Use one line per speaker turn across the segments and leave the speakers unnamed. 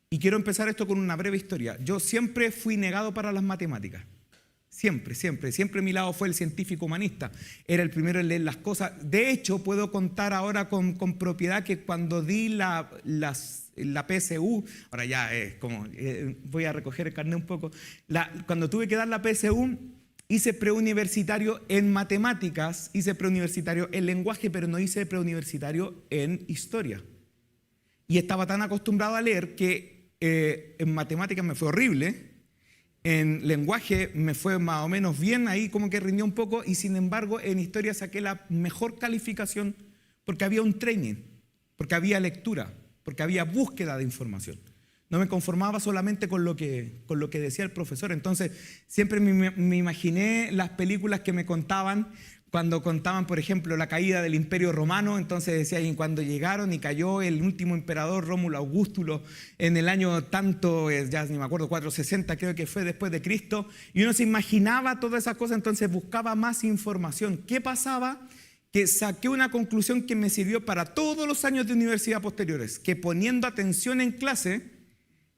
Y quiero empezar esto con una breve historia. Yo siempre fui negado para las matemáticas. Siempre mi lado fue el científico humanista. Era el primero en leer las cosas. De hecho, puedo contar ahora con propiedad que cuando di la PSU, ahora ya es como, voy a recoger el carnet un poco, cuando tuve que dar la PSU, hice preuniversitario en matemáticas, hice preuniversitario en lenguaje, pero no hice preuniversitario en historia. Y estaba tan acostumbrado a leer que en matemáticas me fue horrible. En lenguaje me fue más o menos bien, ahí como que rindió un poco, y sin embargo en historia saqué la mejor calificación porque había un training, porque había lectura, porque había búsqueda de información. No me conformaba solamente con lo que decía el profesor. Entonces siempre me imaginé las películas que me contaban, cuando contaban, por ejemplo, la caída del Imperio Romano. Entonces decía, y cuando llegaron y cayó el último emperador, Rómulo Augustulo, en el año tanto, ya ni me acuerdo, 460 creo que fue después de Cristo, y uno se imaginaba todas esas cosas, entonces buscaba más información. ¿Qué pasaba? Que saqué una conclusión que me sirvió para todos los años de universidad posteriores, que poniendo atención en clase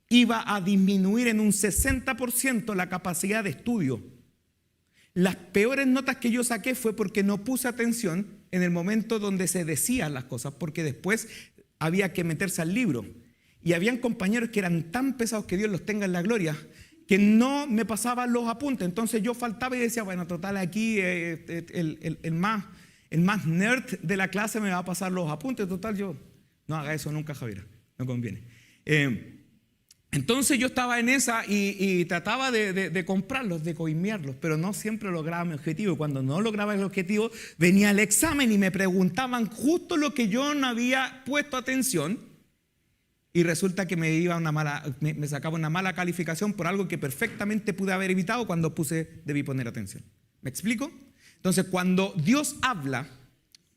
iba a disminuir en un 60% la capacidad de estudio. Las peores notas que yo saqué fue porque no puse atención en el momento donde se decían las cosas, porque después había que meterse al libro. Y habían compañeros que eran tan pesados, que Dios los tenga en la gloria, que no me pasaban los apuntes. Entonces yo faltaba y decía, bueno, total, aquí el más nerd de la clase me va a pasar los apuntes. Total, yo no haga eso nunca, Javier, no conviene. Entonces yo estaba en esa y trataba de comprarlos, de coimearlos, pero no siempre lograba mi objetivo. Cuando no lograba el objetivo, venía el examen y me preguntaban justo lo que yo no había puesto atención, y resulta que me sacaba una mala calificación por algo que perfectamente pude haber evitado cuando debí poner atención. ¿Me explico? Entonces, cuando Dios habla,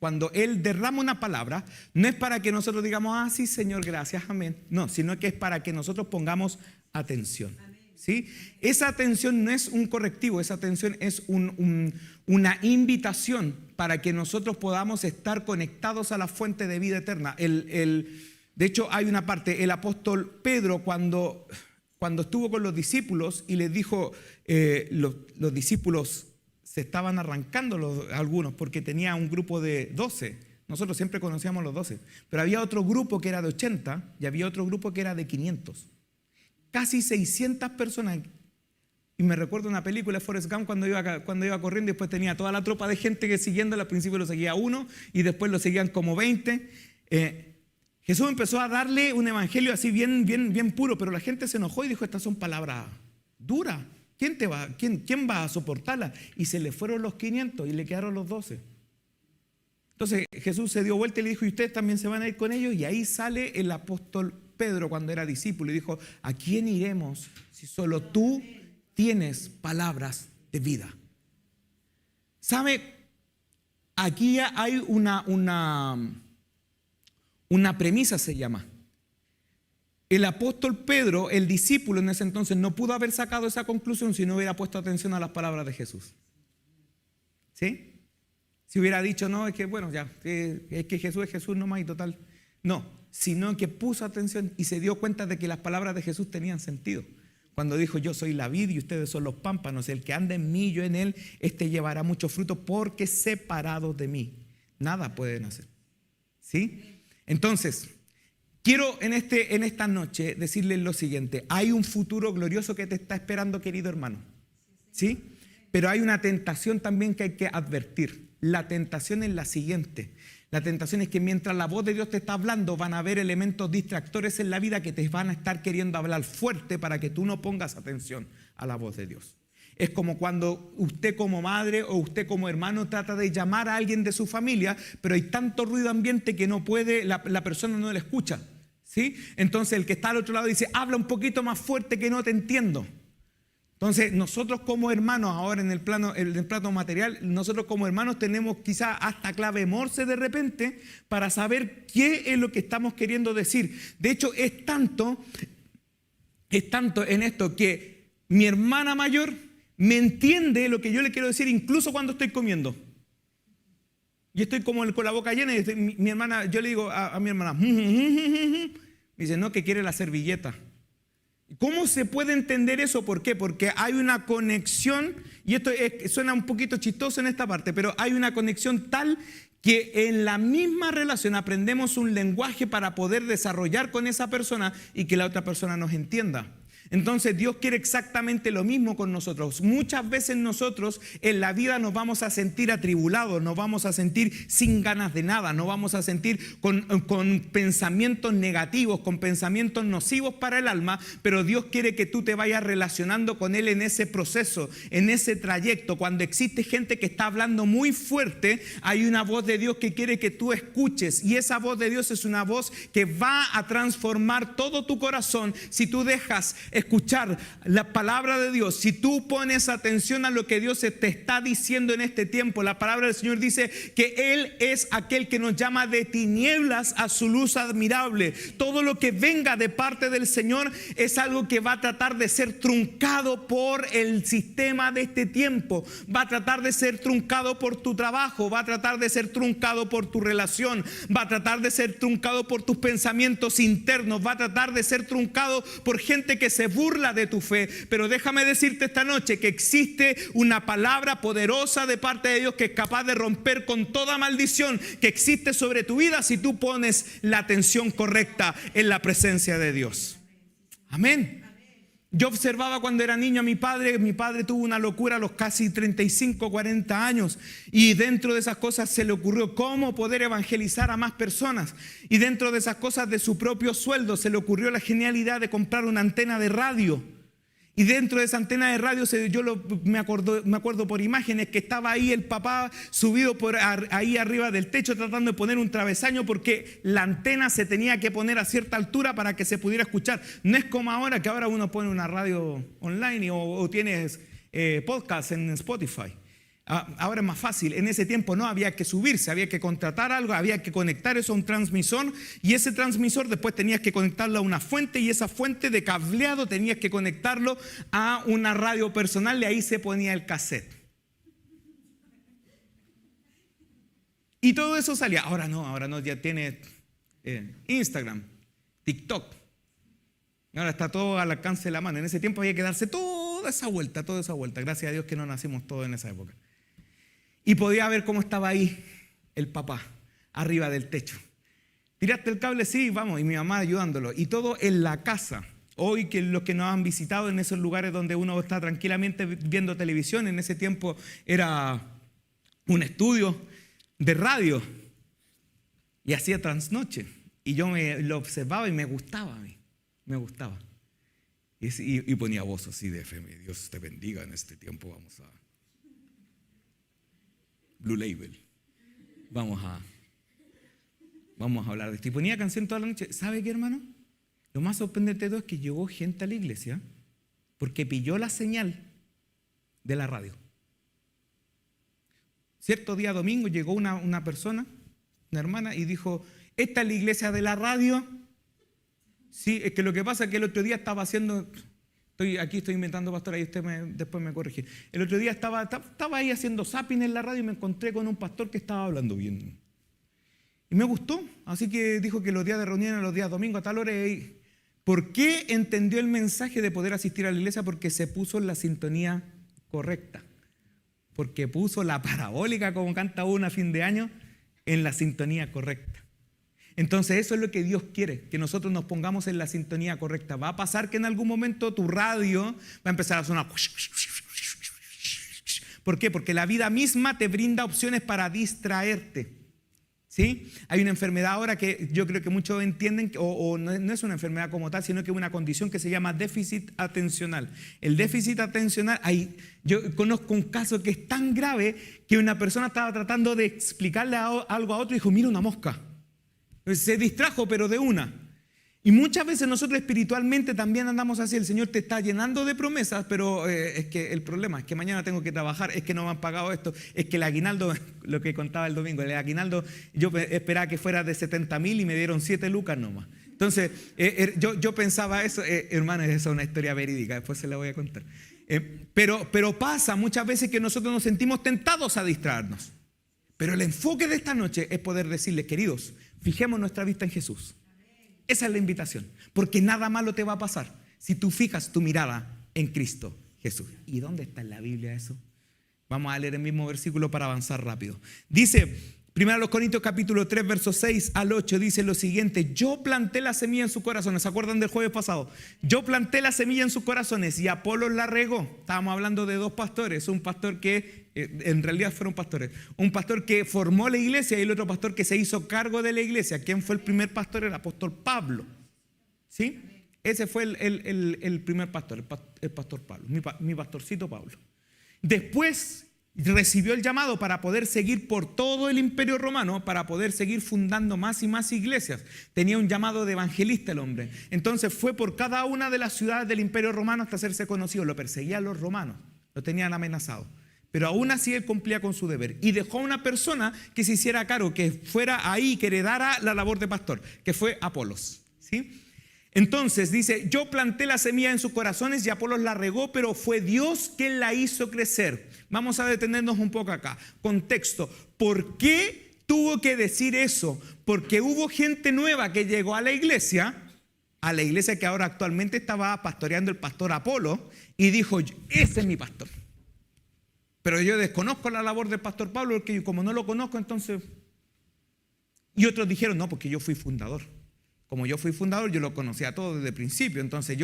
cuando Él derrama una palabra, no es para que nosotros digamos, ah, sí, Señor, gracias, amén. No, sino que es para que nosotros pongamos atención. ¿Sí? Esa atención no es un correctivo, esa atención es una invitación para que nosotros podamos estar conectados a la fuente de vida eterna. De hecho, hay una parte, el apóstol Pedro, cuando estuvo con los discípulos y les dijo, los discípulos se estaban arrancando algunos porque tenía un grupo de 12. Nosotros siempre conocíamos los 12. Pero había otro grupo que era de 80 y había otro grupo que era de 500. Casi 600 personas. Y me recuerdo una película de Forrest Gump cuando iba corriendo, y después tenía toda la tropa de gente que siguiéndolo. Al principio lo seguía uno y después lo seguían como 20. Jesús empezó a darle un evangelio así bien puro, pero la gente se enojó y dijo, estas son palabras duras. ¿Quién va a soportarla? Y se le fueron los 500 y le quedaron los 12. Entonces Jesús se dio vuelta y le dijo, ¿y ustedes también se van a ir con ellos? Y ahí sale el apóstol Pedro cuando era discípulo y dijo, ¿a quién iremos si solo tú tienes palabras de vida? ¿Sabe? Aquí hay una premisa, se llama. El apóstol Pedro, el discípulo en ese entonces, no pudo haber sacado esa conclusión si no hubiera puesto atención a las palabras de Jesús. ¿Sí? Si hubiera dicho, no, es que bueno, ya, es que Jesús es Jesús nomás y total. No, sino que puso atención y se dio cuenta de que las palabras de Jesús tenían sentido. Cuando dijo, yo soy la vid y ustedes son los pámpanos, el que anda en mí, yo en él, este llevará mucho fruto, porque separados de mí nada pueden hacer. ¿Sí? Entonces, quiero en esta noche decirles lo siguiente. Hay un futuro glorioso que te está esperando, querido hermano. ¿Sí? Pero hay una tentación también que hay que advertir. La tentación es la siguiente. La tentación es que mientras la voz de Dios te está hablando, van a haber elementos distractores en la vida que te van a estar queriendo hablar fuerte para que tú no pongas atención a la voz de Dios. Es como cuando usted como madre o usted como hermano trata de llamar a alguien de su familia, pero hay tanto ruido ambiente que no puede, la persona no le escucha. ¿Sí? Entonces el que está al otro lado dice, habla un poquito más fuerte que no te entiendo. Entonces nosotros como hermanos, ahora en el plano material, nosotros como hermanos tenemos quizá hasta clave Morse de repente para saber qué es lo que estamos queriendo decir. De hecho es tanto en esto que mi hermana mayor me entiende lo que yo le quiero decir incluso cuando estoy comiendo. Yo estoy como con la boca llena y mi hermana, yo le digo a mi hermana, me dice, no, que quiere la servilleta. ¿Cómo se puede entender eso? ¿Por qué? Porque hay una conexión, y esto suena un poquito chistoso en esta parte, pero hay una conexión tal que en la misma relación aprendemos un lenguaje para poder desarrollar con esa persona y que la otra persona nos entienda. Entonces Dios quiere exactamente lo mismo con nosotros. Muchas veces nosotros en la vida nos vamos a sentir atribulados, nos vamos a sentir sin ganas de nada, nos vamos a sentir con pensamientos negativos, con pensamientos nocivos para el alma, pero Dios quiere que tú te vayas relacionando con Él en ese proceso, en ese trayecto. Cuando existe gente que está hablando muy fuerte, hay una voz de Dios que quiere que tú escuches, y esa voz de Dios es una voz que va a transformar todo tu corazón si tú dejas escuchar la palabra de Dios. Si tú pones atención a lo que Dios te está diciendo en este tiempo, la palabra del Señor dice que Él es aquel que nos llama de tinieblas a su luz admirable. Todo lo que venga de parte del Señor es algo que va a tratar de ser truncado por el sistema de este tiempo, va a tratar de ser truncado por tu trabajo, va a tratar de ser truncado por tu relación, va a tratar de ser truncado por tus pensamientos internos, va a tratar de ser truncado por gente que se burla de tu fe. Pero déjame decirte esta noche que existe una palabra poderosa de parte de Dios que es capaz de romper con toda maldición que existe sobre tu vida si tú pones la atención correcta en la presencia de Dios. Amén. Yo observaba cuando era niño a mi padre tuvo una locura a los casi 35, 40 años, y dentro de esas cosas se le ocurrió cómo poder evangelizar a más personas, y dentro de esas cosas de su propio sueldo se le ocurrió la genialidad de comprar una antena de radio. Y dentro de esa antena de radio, me acuerdo por imágenes que estaba ahí el papá subido ahí arriba del techo tratando de poner un travesaño porque la antena se tenía que poner a cierta altura para que se pudiera escuchar. No es como ahora, que ahora uno pone una radio online o tienes podcast en Spotify. Ahora es más fácil. En ese tiempo no, había que subirse, había que contratar algo, había que conectar eso a un transmisor, y ese transmisor después tenías que conectarlo a una fuente, y esa fuente de cableado tenías que conectarlo a una radio personal, y ahí se ponía el cassette. Y todo eso salía. Ahora no, ya tiene Instagram, TikTok. Ahora está todo al alcance de la mano. En ese tiempo había que darse toda esa vuelta. Gracias a Dios que no nacimos todos en esa época. Y podía ver cómo estaba ahí el papá, arriba del techo. ¿Tiraste el cable? Sí, vamos. Y mi mamá ayudándolo. Y todo en la casa. Hoy, que los que nos han visitado en esos lugares donde uno está tranquilamente viendo televisión, en ese tiempo era un estudio de radio. Y hacía trasnoche. Y yo lo observaba y me gustaba a mí. Me gustaba. Y ponía voz así de FM. Dios te bendiga en este tiempo. Vamos a Blue Label. Vamos a hablar de esto. Y ponía canción toda la noche. ¿Sabe qué, hermano? Lo más sorprendente de todo es que llegó gente a la iglesia porque pilló la señal de la radio. Cierto día domingo llegó una persona, una hermana, y dijo: ¿esta es la iglesia de la radio? Sí, es que lo que pasa es que el otro día estaba haciendo... Estoy inventando, pastor, ahí usted después me corrige. El otro día estaba ahí haciendo zapping en la radio y me encontré con un pastor que estaba hablando bien. Y me gustó, así que dijo que los días de reunión eran los días domingos a tal hora. ¿Por qué entendió el mensaje de poder asistir a la iglesia? Porque se puso en la sintonía correcta. Porque puso la parabólica, como canta uno a fin de año, en la sintonía correcta. Entonces eso es lo que Dios quiere, que nosotros nos pongamos en la sintonía correcta. Va a pasar que en algún momento tu radio va a empezar a sonar. ¿Por qué? Porque la vida misma te brinda opciones para distraerte. ¿Sí? Hay una enfermedad ahora que yo creo que muchos entienden, o no es una enfermedad como tal, sino que es una condición que se llama déficit atencional. El déficit atencional, yo conozco un caso que es tan grave que una persona estaba tratando de explicarle algo a otro y dijo: mira una mosca. Se distrajo, pero de una. Y muchas veces nosotros espiritualmente también andamos así. El Señor te está llenando de promesas, pero es que el problema es que mañana tengo que trabajar, es que no me han pagado esto, es que el aguinaldo, lo que contaba el domingo, el aguinaldo, yo esperaba que fuera de 70,000 y me dieron 7 lucas nomás. Entonces, yo pensaba eso, hermano, esa es una historia verídica, después se la voy a contar. Pero pasa muchas veces que nosotros nos sentimos tentados a distraernos. Pero el enfoque de esta noche es poder decirles: queridos, fijemos nuestra vista en Jesús. Esa es la invitación, porque nada malo te va a pasar. si tú fijas tu mirada en Cristo Jesús. ¿Y dónde está en la Biblia eso? Vamos a leer el mismo versículo para avanzar rápido. Dice, 1 Corintios capítulo 3, versos 6 al 8, dice lo siguiente: yo planté la semilla en sus corazones. ¿Se acuerdan del jueves pasado? Yo planté la semilla en sus corazones y Apolos la regó. Estábamos hablando de dos pastores, un pastor que en realidad fueron pastores, un pastor que formó la iglesia y el otro pastor que se hizo cargo de la iglesia. ¿Quién fue el primer pastor? El apóstol Pablo. ¿Sí? Ese fue el primer pastor, el pastor Pablo, mi pastorcito Pablo. Después recibió el llamado para poder seguir por todo el imperio romano, para poder seguir fundando más y más iglesias. Tenía un llamado de evangelista el hombre. Entonces fue por cada una de las ciudades del imperio romano hasta hacerse conocido. Lo perseguían los romanos, lo tenían amenazado. Pero aún así él cumplía con su deber. Y dejó a una persona que se hiciera cargo, que fuera ahí, que heredara la labor de pastor, que fue Apolos. ¿Sí? Entonces dice, yo planté la semilla en sus corazones y Apolos la regó, pero fue Dios quien la hizo crecer. Vamos a detenernos un poco acá. Contexto. ¿Por qué tuvo que decir eso? Porque hubo gente nueva que llegó a la iglesia que ahora actualmente estaba pastoreando el pastor Apolo, y dijo, ese es mi pastor. Pero yo desconozco la labor del pastor Pablo, porque como no lo conozco, entonces... Y otros dijeron, no, porque yo fui fundador. Como yo fui fundador, yo lo conocía todo desde el principio. Entonces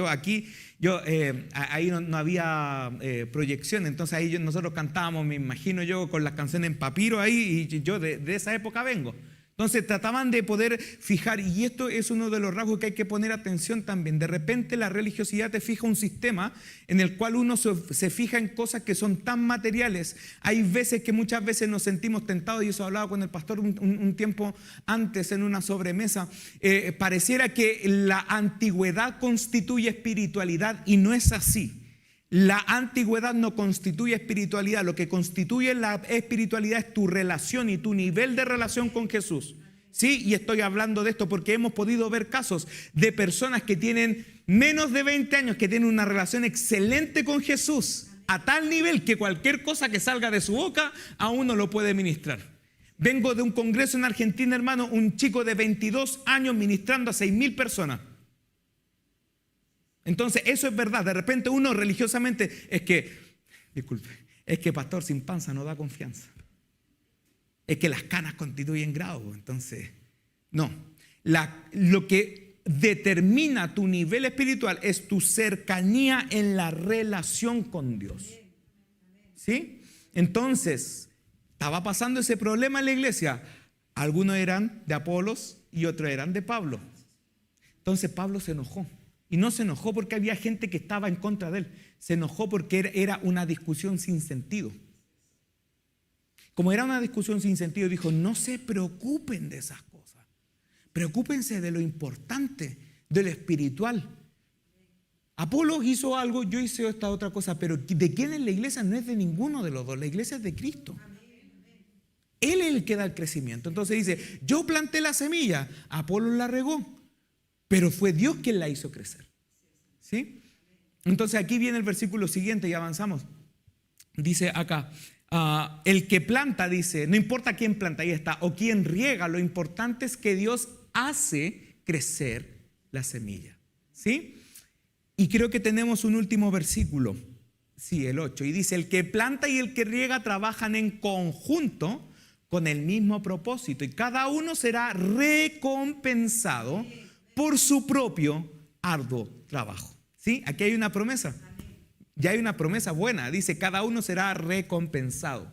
ahí no había proyección. Entonces ahí nosotros cantábamos, me imagino yo, con las canciones en papiro ahí, y yo de esa época vengo. Entonces trataban de poder fijar, y esto es uno de los rasgos que hay que poner atención también. De repente la religiosidad te fija un sistema en el cual uno se fija en cosas que son tan materiales. Hay veces que muchas veces nos sentimos tentados, y eso hablaba con el pastor un tiempo antes en una sobremesa. Pareciera que la antigüedad constituye espiritualidad, y no es así. La antigüedad no constituye espiritualidad. Lo que constituye la espiritualidad es tu relación y tu nivel de relación con Jesús. Sí, y estoy hablando de esto porque hemos podido ver casos de personas que tienen menos de 20 años, que tienen una relación excelente con Jesús, a tal nivel que cualquier cosa que salga de su boca a uno lo puede ministrar. Vengo de un congreso en Argentina, hermano, un chico de 22 años ministrando a 6.000 personas. Entonces eso es verdad. De repente uno religiosamente es que pastor, sin panza no da confianza. Es que las canas constituyen grado. Entonces, no. Lo que determina tu nivel espiritual es tu cercanía en la relación con Dios. ¿Sí? Entonces, estaba pasando ese problema en la iglesia. Algunos eran de Apolos y otros eran de Pablo. Entonces Pablo se enojó. Y no se enojó porque había gente que estaba en contra de él. Se enojó porque era una discusión sin sentido. Como era una discusión sin sentido, dijo, no se preocupen de esas cosas. Preocúpense de lo importante, de lo espiritual. Apolos hizo algo, yo hice esta otra cosa, pero ¿de quién es la iglesia? No es de ninguno de los dos. La iglesia es de Cristo. Él es el que da el crecimiento. Entonces dice, yo planté la semilla, Apolos la regó, pero fue Dios quien la hizo crecer. ¿Sí? Entonces aquí viene el versículo siguiente y avanzamos. Dice acá, el que planta, dice, no importa quién planta, ahí está, o quién riega, lo importante es que Dios hace crecer la semilla. ¿Sí? Y creo que tenemos un último versículo, sí, el 8, y dice, el que planta y el que riega trabajan en conjunto con el mismo propósito, y cada uno será recompensado por su propio arduo trabajo. ¿Sí? Aquí hay una promesa. Ya hay una promesa buena. Dice, cada uno será recompensado.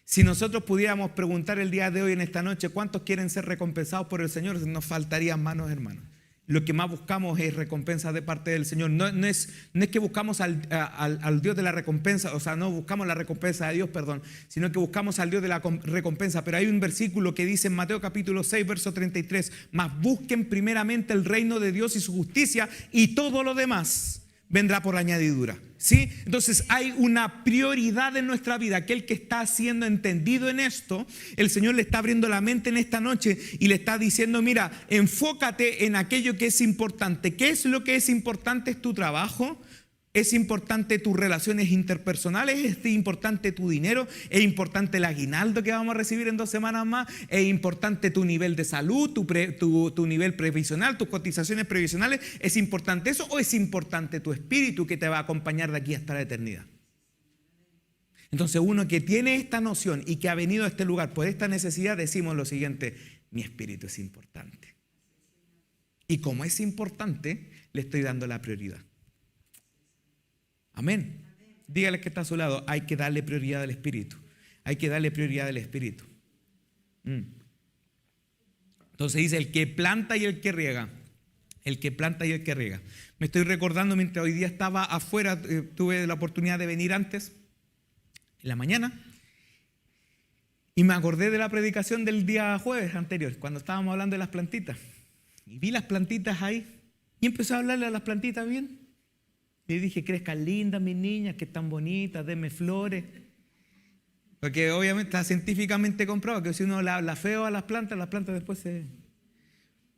Si nosotros pudiéramos preguntar el día de hoy, en esta noche, ¿cuántos quieren ser recompensados por el Señor? Nos faltarían manos, hermanos. Lo que más buscamos es recompensa de parte del Señor. No es que buscamos al Dios de la recompensa, o sea, no buscamos la recompensa de Dios, perdón, sino que buscamos al Dios de la recompensa. Pero hay un versículo que dice en Mateo capítulo 6, verso 33, mas busquen primeramente el reino de Dios y su justicia, y todo lo demás vendrá por añadidura. ¿Sí? Entonces hay una prioridad en nuestra vida. Aquel que está siendo entendido en esto, el Señor le está abriendo la mente en esta noche y le está diciendo, mira, enfócate en aquello que es importante. ¿Qué es lo que es importante? Es tu trabajo. Es importante tus relaciones interpersonales, es importante tu dinero, es importante el aguinaldo que vamos a recibir en 2 semanas más, es importante tu nivel de salud, tu nivel previsional, tus cotizaciones previsionales. ¿Es importante eso o es importante tu espíritu que te va a acompañar de aquí hasta la eternidad? Entonces uno que tiene esta noción y que ha venido a este lugar por esta necesidad, decimos lo siguiente: mi espíritu es importante. Y como es importante, le estoy dando la prioridad. Amén. Dígale que está a su lado: hay que darle prioridad al espíritu. Hay que darle prioridad al espíritu. Entonces dice: el que planta y el que riega. El que planta y el que riega. Me estoy recordando mientras hoy día estaba afuera, tuve la oportunidad de venir antes, en la mañana, y me acordé de la predicación del día jueves anterior, cuando estábamos hablando de las plantitas. Y vi las plantitas ahí y empecé a hablarle a las plantitas bien. Y dije: crezcan lindas mis niñas, que están bonitas, denme flores. Porque obviamente está científicamente comprobado que si uno le habla feo a las plantas después se...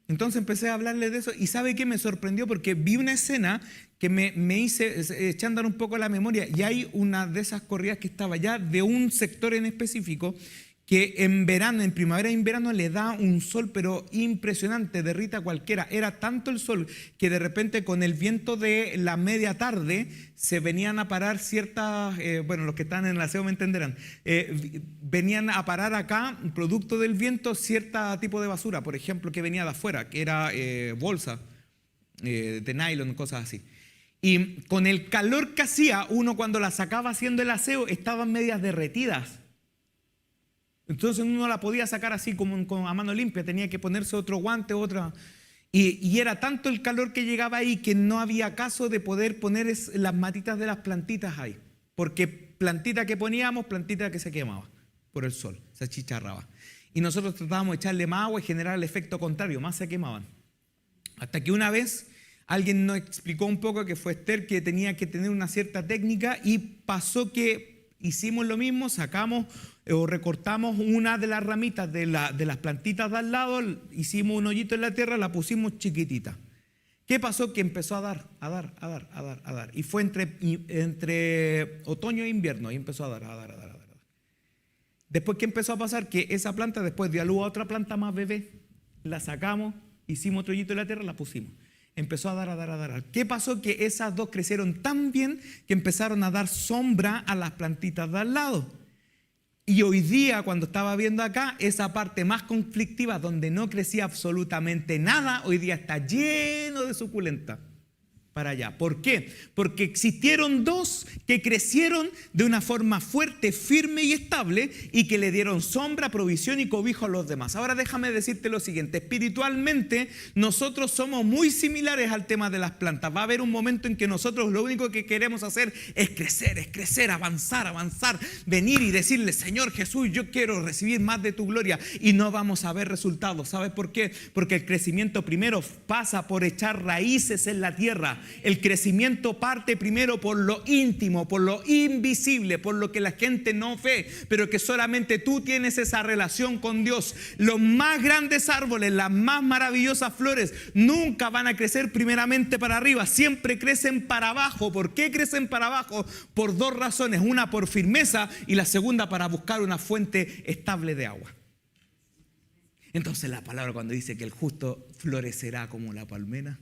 Entonces empecé a hablarle de eso y ¿sabe qué? Me sorprendió porque vi una escena que me hice echando un poco la memoria, y hay una de esas corridas que estaba ya de un sector en específico que en verano, en primavera e invierno le da un sol pero impresionante, derrite a cualquiera. Era tanto el sol que de repente con el viento de la media tarde se venían a parar ciertas, bueno, los que están en el aseo me entenderán, venían a parar acá, producto del viento, cierto tipo de basura, por ejemplo, que venía de afuera, que era bolsa de nylon, cosas así. Y con el calor que hacía, uno cuando la sacaba haciendo el aseo, estaban medias derretidas. Entonces uno no la podía sacar así como a mano limpia, tenía que ponerse otro guante, otra. Y era tanto el calor que llegaba ahí que no había caso de poder poner las matitas de las plantitas ahí. Porque plantita que poníamos, plantita que se quemaba por el sol, se achicharraba. Y nosotros tratábamos de echarle más agua y generar el efecto contrario, más se quemaban. Hasta que una vez alguien nos explicó un poco, que fue Esther, que tenía que tener una cierta técnica, y pasó que hicimos lo mismo, sacamos o recortamos una de las ramitas de las plantitas de al lado, hicimos un hoyito en la tierra, la pusimos chiquitita. ¿Qué pasó? Que empezó a dar. Y fue entre otoño e invierno, y empezó a dar. Después, ¿qué empezó a pasar? Que esa planta después dio a luz a otra planta más bebé, la sacamos, hicimos otro hoyito en la tierra, la pusimos. Empezó a dar. ¿Qué pasó? Que esas dos crecieron tan bien que empezaron a dar sombra a las plantitas de al lado. Y hoy día, cuando estaba viendo acá, esa parte más conflictiva, donde no crecía absolutamente nada, hoy día está lleno de suculenta para allá. ¿Por qué? Porque existieron dos que crecieron de una forma fuerte, firme y estable, y que le dieron sombra, provisión y cobijo a los demás. Ahora déjame decirte lo siguiente: espiritualmente nosotros somos muy similares al tema de las plantas. Va a haber un momento en que nosotros lo único que queremos hacer es crecer, avanzar, venir y decirle: Señor Jesús, yo quiero recibir más de tu gloria, y no vamos a ver resultados. ¿Sabes por qué? Porque el crecimiento primero pasa por echar raíces en la tierra. El crecimiento parte primero por lo íntimo, por lo invisible, por lo que la gente no ve, pero que solamente tú tienes esa relación con Dios. Los más grandes árboles, las más maravillosas flores, nunca van a crecer primeramente para arriba, siempre crecen para abajo. ¿Por qué crecen para abajo? Por dos razones: una, por firmeza, y la segunda, para buscar una fuente estable de agua. Entonces la palabra, cuando dice que el justo florecerá como la palmera,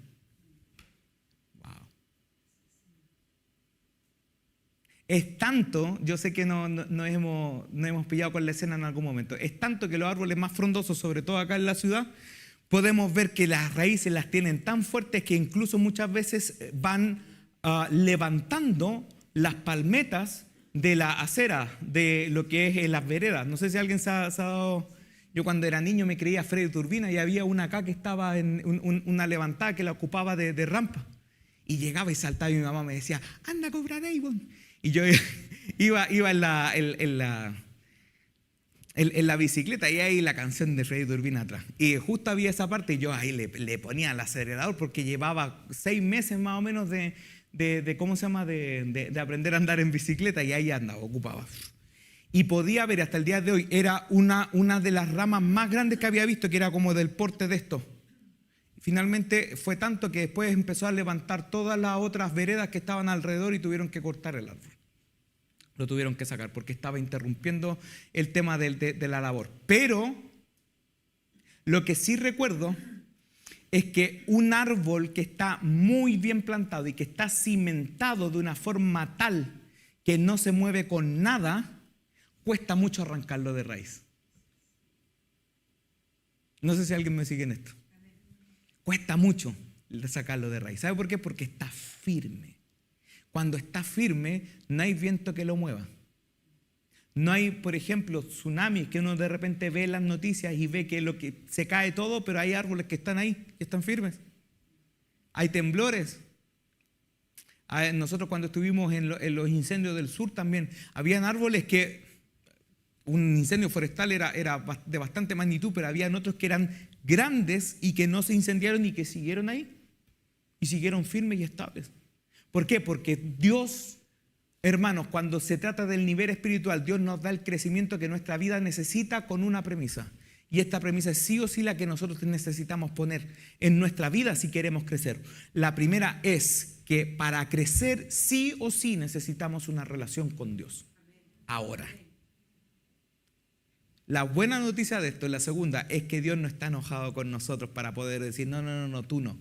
es tanto, yo sé que no hemos pillado con la escena en algún momento, es tanto que los árboles más frondosos, sobre todo acá en la ciudad, podemos ver que las raíces las tienen tan fuertes que incluso muchas veces van levantando las palmetas de la acera, de lo que es las veredas. No sé si alguien se ha dado... Yo cuando era niño me creía Freddy Turbina, y había una acá que estaba en una levantada que la ocupaba de rampa. Y llegaba y saltaba, y mi mamá me decía: anda a cobrar Avon. Y yo iba en la bicicleta, y ahí la canción de Freddy Turbina atrás. Y justo había esa parte, y yo ahí le ponía el acelerador, porque llevaba 6 meses más o menos de ¿cómo se llama? De aprender a andar en bicicleta, y ahí andaba, ocupaba. Y podía ver hasta el día de hoy, era una de las ramas más grandes que había visto, que era como del porte de esto. finalmente fue tanto que después empezó a levantar todas las otras veredas que estaban alrededor y tuvieron que cortar el árbol. Lo tuvieron que sacar porque estaba interrumpiendo el tema de la labor. Pero lo que sí recuerdo es que un árbol que está muy bien plantado y que está cimentado de una forma tal que no se mueve con nada, cuesta mucho arrancarlo de raíz. No sé si alguien me sigue en esto. Cuesta mucho sacarlo de raíz. ¿Sabe por qué? Porque está firme. Cuando está firme, no hay viento que lo mueva. No hay, por ejemplo, tsunamis que uno de repente ve en las noticias y ve que se cae todo, pero hay árboles que están ahí, que están firmes. Hay temblores. Nosotros cuando estuvimos en los incendios del sur también, habían árboles que, un incendio forestal era de bastante magnitud, pero habían otros que eran grandes y que no se incendiaron y que siguieron ahí. Y siguieron firmes y estables. ¿Por qué? Porque Dios, hermanos, cuando se trata del nivel espiritual, Dios nos da el crecimiento que nuestra vida necesita con una premisa. Y esta premisa es sí o sí la que nosotros necesitamos poner en nuestra vida si queremos crecer. La primera es que para crecer sí o sí necesitamos una relación con Dios. Ahora, la buena noticia de esto, la segunda, es que Dios no está enojado con nosotros para poder decir, no, tú no.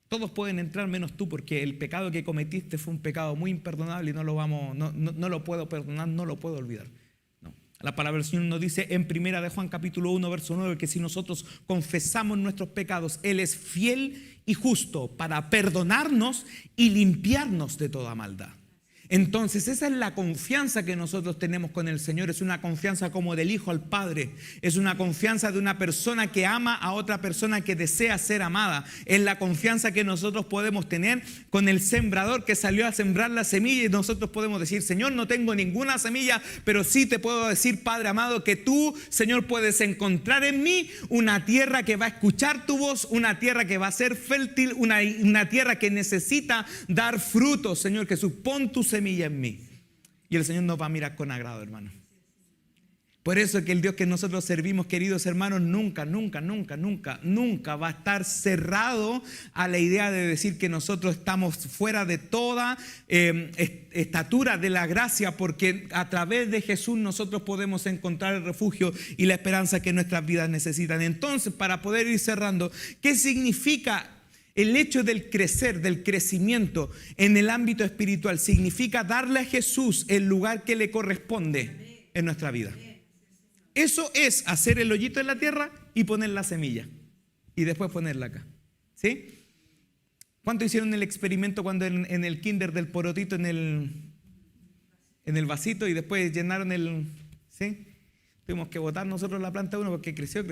Todos pueden entrar menos tú, porque el pecado que cometiste fue un pecado muy imperdonable y no lo puedo perdonar, no lo puedo olvidar. No. La palabra del Señor nos dice en 1 de Juan capítulo 1 verso 9 que si nosotros confesamos nuestros pecados, Él es fiel y justo para perdonarnos y limpiarnos de toda maldad. Entonces esa es la confianza que nosotros tenemos con el Señor. Es una confianza como del hijo al padre. Es una confianza de una persona que ama a otra persona que desea ser amada. Es la confianza que nosotros podemos tener con el sembrador que salió a sembrar la semilla, y nosotros podemos decir, Señor, no tengo ninguna semilla, pero sí te puedo decir, Padre amado, que tú, Señor, puedes encontrar en mí una tierra que va a escuchar tu voz, una tierra que va a ser fértil, una tierra que necesita dar frutos. Señor Jesús, pon tu semilla en mí. Y el Señor nos va a mirar con agrado, hermano. Por eso que el Dios que nosotros servimos, queridos hermanos, nunca va a estar cerrado a la idea de decir que nosotros estamos fuera de toda estatura de la gracia, porque a través de Jesús nosotros podemos encontrar el refugio y la esperanza que nuestras vidas necesitan. Entonces, para poder ir cerrando, ¿qué significa el hecho del crecer, del crecimiento en el ámbito espiritual? Significa darle a Jesús el lugar que le corresponde en nuestra vida. Eso es hacer el hoyito en la tierra y poner la semilla y después ponerla acá. ¿Sí? ¿Cuánto hicieron el experimento cuando en el kinder del porotito en el vasito y después llenaron el... ¿Sí? Tuvimos que botar nosotros la planta uno porque creció.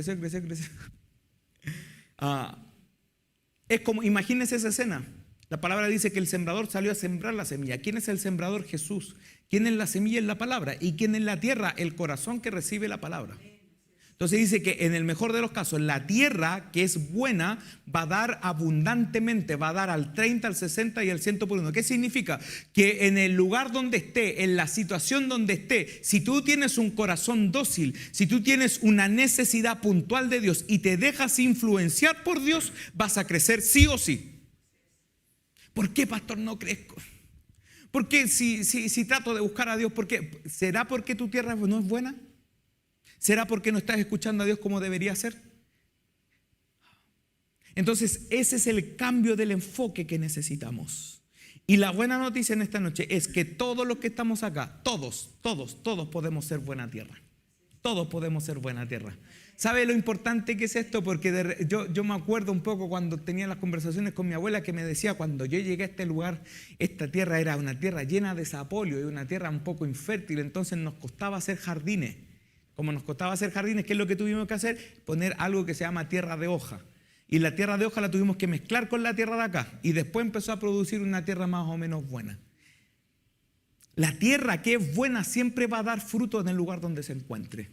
Es como, imagínense esa escena. La palabra dice que el sembrador salió a sembrar la semilla. ¿Quién es el sembrador? Jesús. ¿Quién es la semilla? Es la palabra. ¿Y quién es la tierra? El corazón que recibe la palabra. Entonces dice que en el mejor de los casos, la tierra que es buena va a dar abundantemente, va a dar al 30, al 60 y al 100 por uno. ¿Qué significa? Que en el lugar donde esté, en la situación donde esté, si tú tienes un corazón dócil, si tú tienes una necesidad puntual de Dios y te dejas influenciar por Dios, vas a crecer sí o sí. ¿Por qué, pastor, no crezco? ¿Por qué si trato de buscar a Dios? ¿Por qué? ¿Será porque tu tierra no es buena? ¿Será porque no estás escuchando a Dios como debería ser? Entonces, ese es el cambio del enfoque que necesitamos. Y la buena noticia en esta noche es que todos los que estamos acá, todos podemos ser buena tierra. Todos podemos ser buena tierra. ¿Sabe lo importante que es esto? Porque yo me acuerdo un poco cuando tenía las conversaciones con mi abuela que me decía, cuando yo llegué a este lugar, esta tierra era una tierra llena de sapolio y una tierra un poco infértil, entonces nos costaba hacer jardines. Como nos costaba hacer jardines, ¿qué es lo que tuvimos que hacer? Poner algo que se llama tierra de hoja. Y la tierra de hoja la tuvimos que mezclar con la tierra de acá. Y después empezó a producir una tierra más o menos buena. La tierra que es buena siempre va a dar fruto en el lugar donde se encuentre.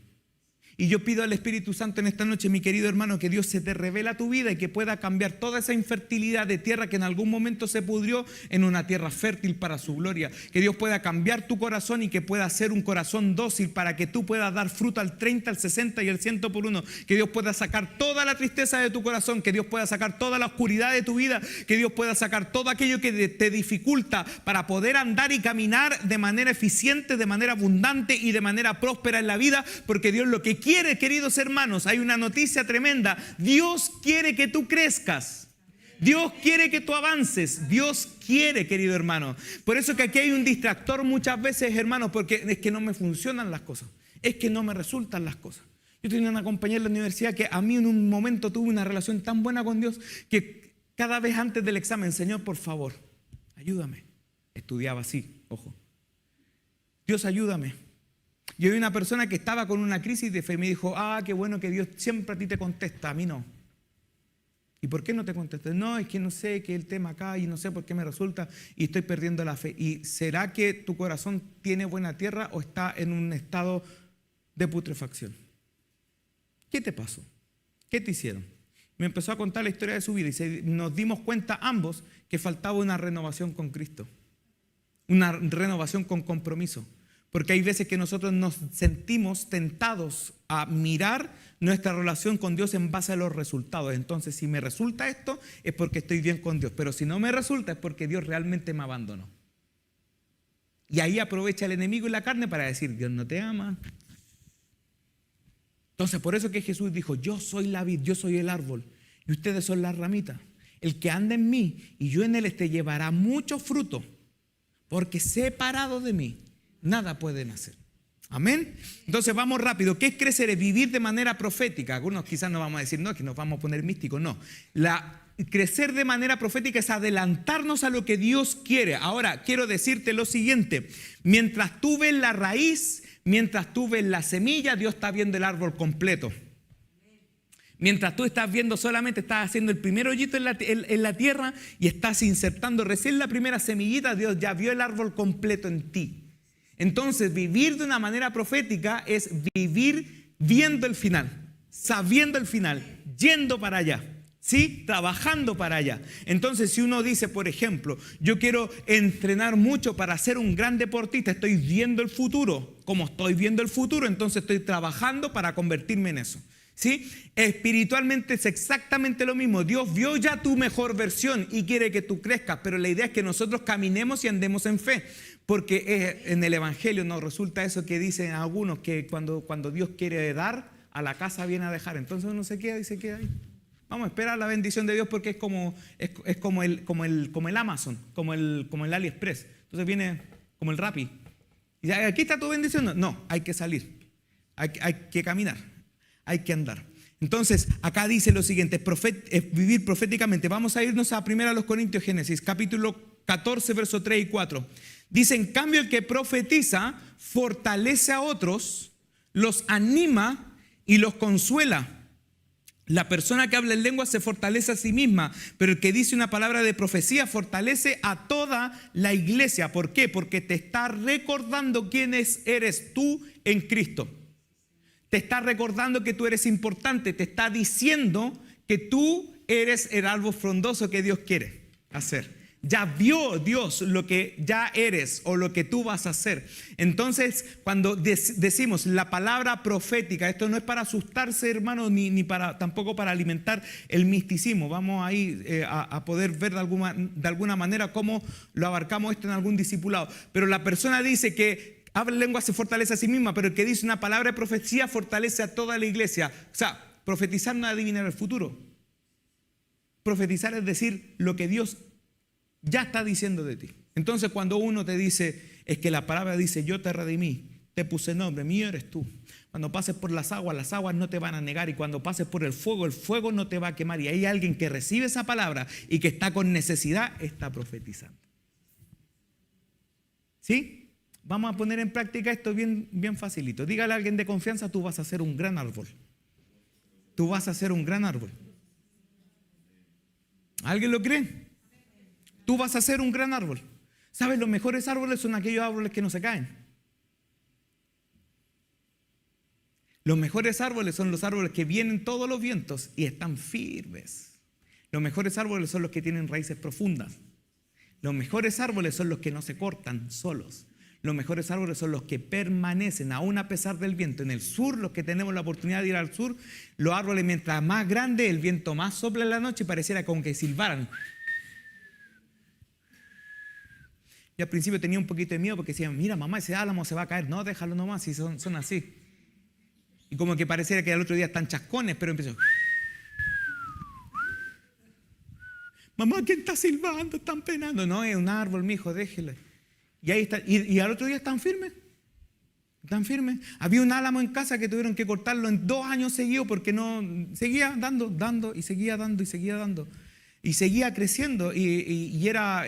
Y yo pido al Espíritu Santo en esta noche, mi querido hermano, que Dios se te revela a tu vida y que pueda cambiar toda esa infertilidad de tierra que en algún momento se pudrió en una tierra fértil para su gloria. Que Dios pueda cambiar tu corazón y que pueda ser un corazón dócil para que tú puedas dar fruto al 30, al 60 y al 100 por uno. Que Dios pueda sacar toda la tristeza de tu corazón, que Dios pueda sacar toda la oscuridad de tu vida, que Dios pueda sacar todo aquello que te dificulta para poder andar y caminar de manera eficiente, de manera abundante y de manera próspera en la vida, porque Dios lo que quiere, queridos hermanos, hay una noticia tremenda: Dios quiere que tú crezcas. Dios quiere que tú avances. Dios quiere, querido hermano. Por eso que aquí hay un distractor muchas veces, hermanos, porque es que no me funcionan las cosas, es que no me resultan las cosas. Yo tenía una compañera en la universidad que a mí en un momento tuve una relación tan buena con Dios que cada vez antes del examen: Señor, por favor, ayúdame. Estudiaba así, ojo. Dios, ayúdame. Yo vi una persona que estaba con una crisis de fe y me dijo: qué bueno que Dios siempre a ti te contesta, a mí no. ¿Y por qué no te contesta? No, es que no sé, que el tema acá y no sé por qué me resulta y estoy perdiendo la fe. ¿Y será que tu corazón tiene buena tierra o está en un estado de putrefacción? ¿Qué te pasó? ¿Qué te hicieron? Me empezó a contar la historia de su vida y nos dimos cuenta ambos que faltaba una renovación con Cristo, una renovación con compromiso. Porque hay veces que nosotros nos sentimos tentados a mirar nuestra relación con Dios en base a los resultados. Entonces, si me resulta esto, es porque estoy bien con Dios. Pero si no me resulta, es porque Dios realmente me abandonó. Y ahí aprovecha el enemigo y la carne para decir: Dios no te ama. Entonces, por eso que Jesús dijo: yo soy la vid, yo soy el árbol, y ustedes son las ramitas. El que anda en mí y yo en él llevará mucho fruto, porque separado de mí nada pueden hacer. Amén. Entonces vamos rápido. ¿Qué es crecer? Es vivir de manera profética. Algunos quizás nos vamos a decir: no, que nos vamos a poner místicos. No. Crecer de manera profética es adelantarnos a lo que Dios quiere. Ahora, quiero decirte lo siguiente: mientras tú ves la raíz, mientras tú ves la semilla, Dios está viendo el árbol completo. Mientras tú estás viendo solamente, estás haciendo el primer hoyito en la tierra y estás insertando recién la primera semillita, Dios ya vio el árbol completo en ti. Entonces, vivir de una manera profética es vivir viendo el final, sabiendo el final, yendo para allá, ¿sí? Trabajando para allá. Entonces, si uno dice, por ejemplo, yo quiero entrenar mucho para ser un gran deportista, estoy viendo el futuro. Como estoy viendo el futuro, entonces estoy trabajando para convertirme en eso, ¿sí? Espiritualmente es exactamente lo mismo. Dios vio ya tu mejor versión y quiere que tú crezcas, pero la idea es que nosotros caminemos y andemos en fe. Porque en el Evangelio nos resulta eso que dicen algunos, que cuando Dios quiere dar, a la casa viene a dejar. Entonces uno se queda y se queda ahí. Vamos a esperar la bendición de Dios, porque es como el Amazon, como el AliExpress. Entonces viene como el Rappi. Y dice: aquí está tu bendición. No, hay que salir, hay que caminar, hay que andar. Entonces acá dice lo siguiente: vivir proféticamente. Vamos a irnos a 1 Corintios Génesis, capítulo 14, verso 3 y 4. Dice: en cambio, el que profetiza fortalece a otros, los anima y los consuela. La persona que habla en lengua se fortalece a sí misma, pero el que dice una palabra de profecía fortalece a toda la iglesia. ¿Por qué? Porque te está recordando quién eres tú en Cristo. Te está recordando que tú eres importante. Te está diciendo que tú eres el árbol frondoso que Dios quiere hacer. Ya vio Dios lo que ya eres o lo que tú vas a hacer. Entonces, cuando decimos la palabra profética, esto no es para asustarse, hermano, ni tampoco para alimentar el misticismo. Vamos ahí a poder ver de alguna manera cómo lo abarcamos esto en algún discipulado. Pero la persona dice que habla lengua se fortalece a sí misma, pero el que dice una palabra de profecía fortalece a toda la iglesia. O sea, profetizar no es adivinar el futuro. Profetizar es decir lo que Dios ya está diciendo de ti. Entonces, cuando uno te dice, es que la palabra dice: yo te redimí, te puse nombre, mío eres tú. Cuando pases por las aguas no te van a negar, y cuando pases por el fuego no te va a quemar. Y hay alguien que recibe esa palabra y que está con necesidad, está profetizando. ¿Sí? Vamos a poner en práctica esto bien facilito. Dígale a alguien de confianza: tú vas a ser un gran árbol. Tú vas a ser un gran árbol. ¿Alguien lo cree? Tú vas a ser un gran árbol. ¿Sabes? Los mejores árboles son aquellos árboles que no se caen. Los mejores árboles son los árboles que vienen todos los vientos y están firmes. Los mejores árboles son los que tienen raíces profundas. Los mejores árboles son los que no se cortan solos. Los mejores árboles son los que permanecen aún a pesar del viento. En el sur, los que tenemos la oportunidad de ir al sur, los árboles mientras más grandes, el viento más sopla en la noche y pareciera como que silbaran. Yo al principio tenía un poquito de miedo porque decía, mira mamá, ese álamo se va a caer. No, déjalo nomás, si son así. Y como que pareciera que al otro día están chascones, pero empezó. Mamá, ¿quién está silbando? Están penando. No, es un árbol, mijo, déjelo. Y ahí está. Y al otro día están firmes. Están firmes. Había un álamo en casa que tuvieron que cortarlo en 2 años seguidos porque no seguía dando y seguía dando y seguía dando. Y seguía creciendo y era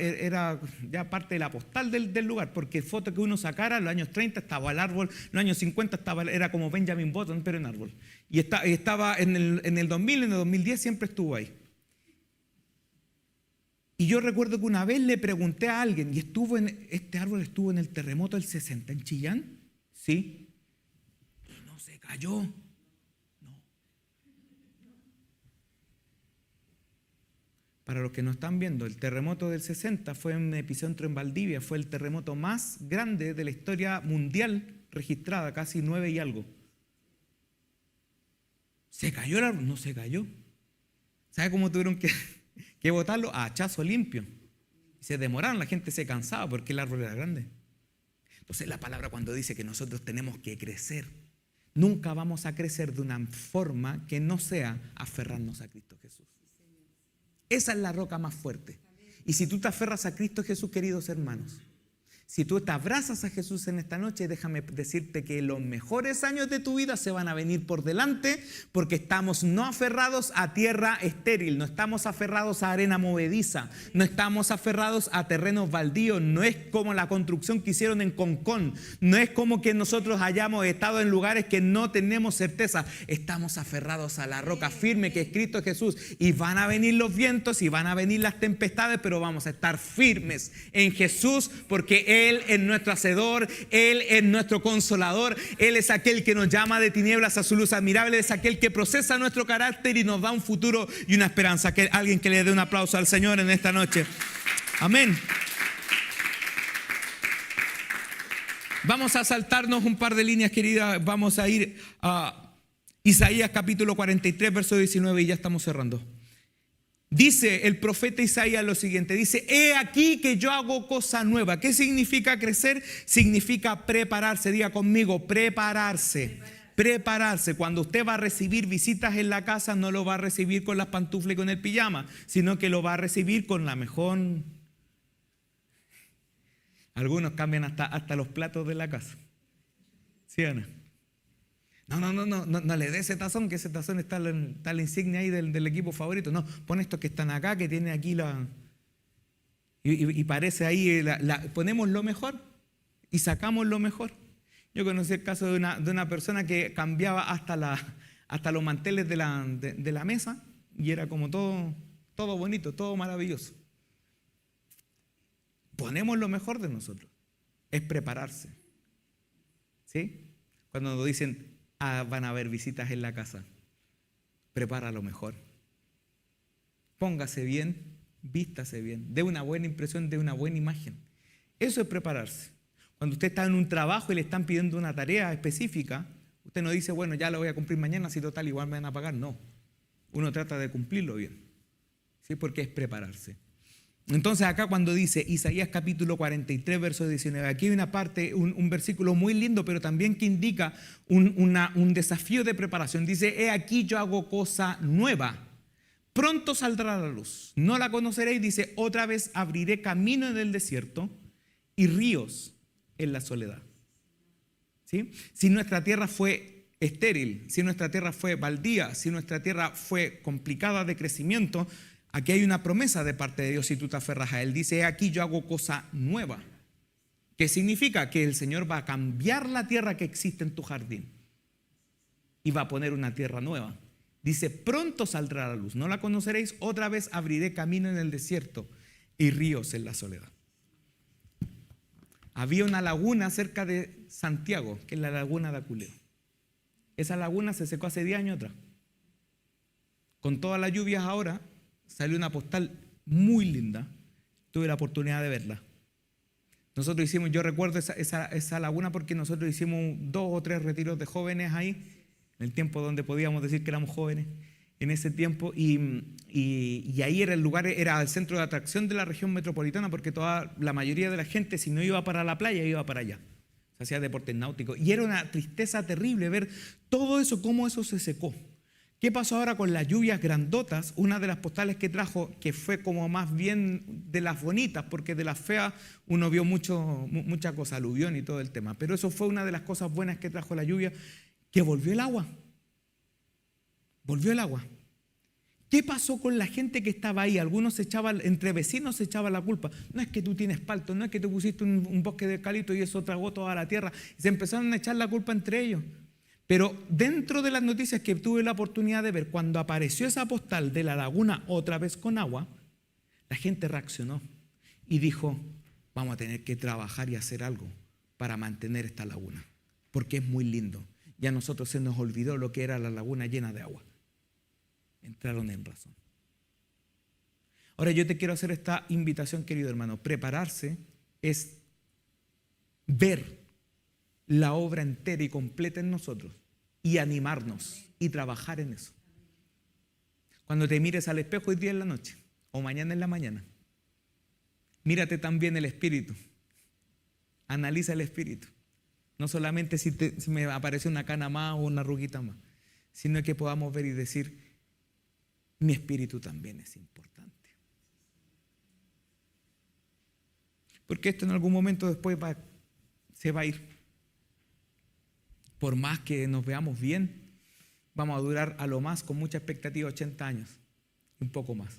ya parte de la postal del lugar, porque foto que uno sacara, en los años 30 estaba el árbol, en los años 50 era como Benjamin Button, pero en árbol. Y estaba en el 2000, en el 2010 siempre estuvo ahí. Y yo recuerdo que una vez le pregunté a alguien, este árbol estuvo en el terremoto del 60 en Chillán, sí, y no se cayó. Para los que no están viendo, el terremoto del 60 fue un epicentro en Valdivia, fue el terremoto más grande de la historia mundial registrada, casi 9 y algo. ¿Se cayó el árbol? No se cayó. ¿Sabe cómo tuvieron que botarlo? A hachazo limpio. Se demoraron, la gente se cansaba porque el árbol era grande. Entonces la palabra cuando dice que nosotros tenemos que crecer, nunca vamos a crecer de una forma que no sea aferrarnos a Cristo Jesús. Esa es la roca más fuerte. Y si tú te aferras a Cristo Jesús, queridos hermanos, si tú te abrazas a Jesús en esta noche, déjame decirte que los mejores años de tu vida se van a venir por delante, porque estamos no aferrados a tierra estéril, no estamos aferrados a arena movediza, no estamos aferrados a terrenos baldíos, no es como la construcción que hicieron en Concón, no es como que nosotros hayamos estado en lugares que no tenemos certeza, estamos aferrados a la roca firme que es Cristo Jesús, y van a venir los vientos y van a venir las tempestades, pero vamos a estar firmes en Jesús, porque Él es nuestro hacedor, Él es nuestro consolador, Él es aquel que nos llama de tinieblas a su luz admirable, es aquel que procesa nuestro carácter y nos da un futuro y una esperanza. Alguien que le dé un aplauso al Señor en esta noche. Amén. Vamos a saltarnos un par de líneas, queridas. Vamos a ir a Isaías capítulo 43, verso 19 y ya estamos cerrando. Dice el profeta Isaías lo siguiente, dice, he aquí que yo hago cosa nueva. ¿Qué significa crecer? Significa prepararse. Diga conmigo, prepararse. Prepararse. Cuando usted va a recibir visitas en la casa, no lo va a recibir con las pantuflas y con el pijama, sino que lo va a recibir con la mejor. Algunos cambian hasta los platos de la casa. ¿Sí o no? No le dé ese tazón, que ese tazón está la insignia ahí del equipo favorito. No, pon estos que están acá, que tiene aquí y parece ahí, ponemos lo mejor y sacamos lo mejor. Yo conocí el caso de una persona que cambiaba hasta los manteles de la mesa y era como todo bonito, todo maravilloso. Ponemos lo mejor de nosotros, es prepararse. ¿Sí? Cuando nos dicen, van a haber visitas en la casa, prepara lo mejor. Póngase bien, vístase bien, dé una buena impresión, dé una buena imagen. Eso es prepararse. Cuando usted está en un trabajo y le están pidiendo una tarea específica, usted no dice, bueno, ya la voy a cumplir mañana, si total igual me van a pagar. No, uno trata de cumplirlo bien, ¿sí? Porque es prepararse. Entonces acá cuando dice Isaías capítulo 43 verso 19, aquí hay una parte, un versículo muy lindo, pero también que indica un desafío de preparación. Dice, he aquí yo hago cosa nueva, pronto saldrá la luz, no la conoceréis. Dice, otra vez abriré camino en el desierto y ríos en la soledad. ¿Sí? Si nuestra tierra fue estéril, si nuestra tierra fue baldía, si nuestra tierra fue complicada de crecimiento, aquí hay una promesa de parte de Dios si tú te aferras a Él. Dice, aquí yo hago cosa nueva. ¿Qué significa? Que el Señor va a cambiar la tierra que existe en tu jardín y va a poner una tierra nueva. Dice, pronto saldrá la luz, no la conoceréis, otra vez abriré camino en el desierto y ríos en la soledad. Había una laguna cerca de Santiago, que es la laguna de Aculeo. Esa laguna se secó hace 10 años atrás. Con todas las lluvias ahora, salió una postal muy linda. Tuve la oportunidad de verla. Nosotros hicimos, yo recuerdo esa laguna porque nosotros hicimos 2 o 3 retiros de jóvenes ahí, en el tiempo donde podíamos decir que éramos jóvenes, en ese tiempo, y ahí era el lugar, era el centro de atracción de la región metropolitana, porque la mayoría de la gente, si no iba para la playa, iba para allá. Se hacía deportes náuticos. Y era una tristeza terrible ver todo eso, cómo eso se secó. ¿Qué pasó ahora con las lluvias grandotas? Una de las postales que trajo, que fue como más bien de las bonitas, porque de las feas uno vio mucha cosa, aluvión y todo el tema. Pero eso fue una de las cosas buenas que trajo la lluvia, que volvió el agua. Volvió el agua. ¿Qué pasó con la gente que estaba ahí? Algunos entre vecinos se echaban la culpa. No es que tú tienes palto, no es que tú pusiste un bosque de eucalipto y eso tragó toda la tierra. Y se empezaron a echar la culpa entre ellos. Pero dentro de las noticias que tuve la oportunidad de ver, cuando apareció esa postal de la laguna otra vez con agua, la gente reaccionó y dijo, vamos a tener que trabajar y hacer algo para mantener esta laguna, porque es muy lindo. Ya a nosotros se nos olvidó lo que era la laguna llena de agua. Entraron en razón. Ahora yo te quiero hacer esta invitación, querido hermano. Prepararse es ver la obra entera y completa en nosotros y animarnos y trabajar en eso. Cuando te mires al espejo hoy día en la noche o mañana en la mañana, mírate también el espíritu. Analiza el espíritu. No solamente si me aparece una cana más o una arruguita más, sino que podamos ver y decir, mi espíritu también es importante. Porque esto en algún momento después se va a ir. Por más que nos veamos bien, vamos a durar a lo más con mucha expectativa 80 años, un poco más.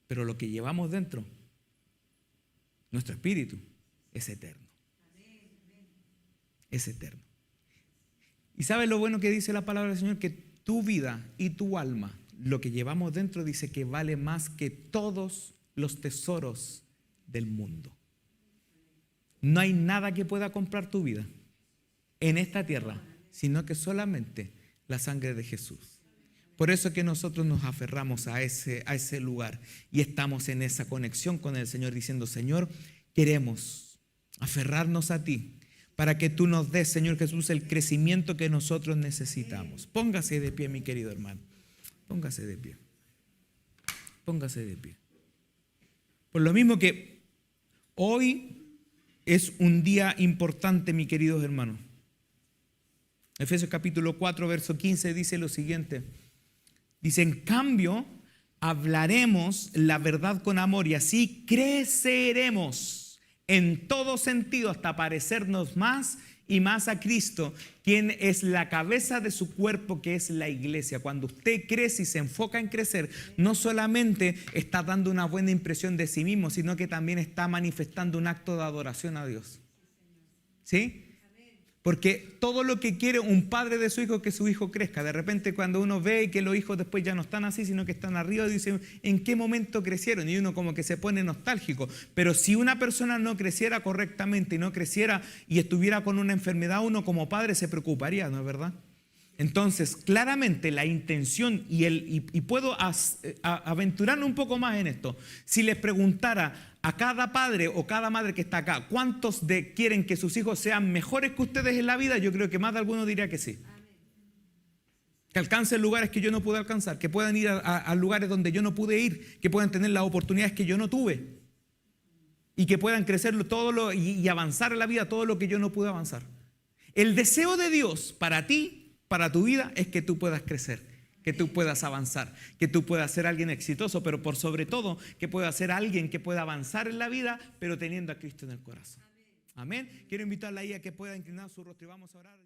Pero lo que llevamos dentro, nuestro espíritu, es eterno. Es eterno. ¿Y sabes lo bueno que dice la palabra del Señor? Que tu vida y tu alma, lo que llevamos dentro, dice que vale más que todos los tesoros del mundo. No hay nada que pueda comprar tu vida en esta tierra, sino que solamente la sangre de Jesús. Por eso que nosotros nos aferramos a ese lugar y estamos en esa conexión con el Señor diciendo, Señor, queremos aferrarnos a ti para que tú nos des, Señor Jesús, el crecimiento que nosotros necesitamos. Póngase de pie, mi querido hermano. Póngase de pie. Póngase de pie. Por lo mismo que hoy es un día importante, mi queridos hermanos. Efesios capítulo 4, verso 15 dice lo siguiente. Dice, en cambio, hablaremos la verdad con amor y así creceremos en todo sentido hasta parecernos más y más a Cristo, quien es la cabeza de su cuerpo, que es la iglesia. Cuando usted crece y se enfoca en crecer, no solamente está dando una buena impresión de sí mismo, sino que también está manifestando un acto de adoración a Dios. ¿Sí? Porque todo lo que quiere un padre de su hijo es que su hijo crezca. De repente cuando uno ve que los hijos después ya no están así, sino que están arriba, dice, ¿en qué momento crecieron? Y uno como que se pone nostálgico. Pero si una persona no creciera correctamente y no creciera y estuviera con una enfermedad, uno como padre se preocuparía, ¿no es verdad? Entonces, claramente la intención y puedo aventurarme un poco más en esto. Si les preguntara a cada padre o cada madre que está acá, ¿cuántos quieren que sus hijos sean mejores que ustedes en la vida? Yo creo que más de alguno diría que sí. Que alcancen lugares que yo no pude alcanzar, que puedan ir a lugares donde yo no pude ir, que puedan tener las oportunidades que yo no tuve y que puedan crecer y avanzar en la vida todo lo que yo no pude avanzar. El deseo de Dios para ti, para tu vida, es que tú puedas crecer, que tú puedas avanzar, que tú puedas ser alguien exitoso, pero por sobre todo que puedas ser alguien que pueda avanzar en la vida, pero teniendo a Cristo en el corazón. Amén. Quiero invitarla ahí a que pueda inclinar su rostro y vamos a orar.